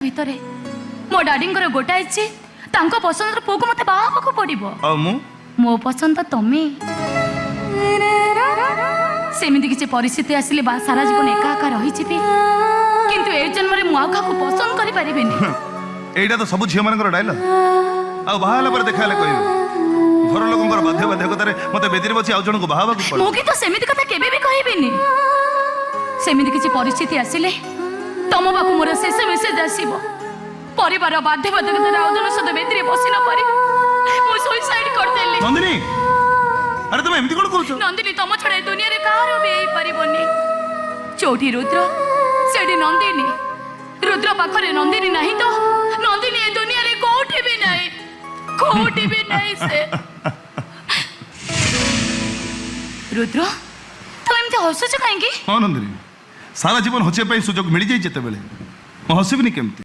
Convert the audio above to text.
भितर मो डैडी गोटाए इच्छे तांको पसंद पुओ को मते बाहा को पड़िबो मो पसंद तमे सेमिति किसी परिस्थिति आसिले सारा जीवन एका एका रही जीवी किंतु ए जन्म रे मु आका को पसंद करि परिबेनी एटा तो सब झियो मानकर डायलॉग आ बाहाला पर देखाले कहबे घर लोकंकर बाध्य बाध्यकतारे मते बेदिर बची आउ जण को बाहाबा को पड़ मो की तो सेमिति कथा केबे भी कहबेनी सेमिति किसी परिस्थिति आसिले तम बाकु मोर शेष मेसेज आसीबो परिवार बाध्य बाध्यकतारे आउ जण सद बेदिरे बसी न पारे मो सुसाइड कर देली नंदिनी अरे तुम एमती कोन कहू नंदिनी तम छड़े दुनिया रे कारो बे परिबनी चौठी रुद्र सेडी नंदिनी रुद्र पाखरे नंदिनी नहीं तो नंदिनी ए दुनिया रे कोठी भी नहीं से रुद्र तो एमती हसुछ काहेकी हाँ नंदिनी सारा जीवन हसिया सुजोग मिल जाए जिते बेले हसबिनी केमती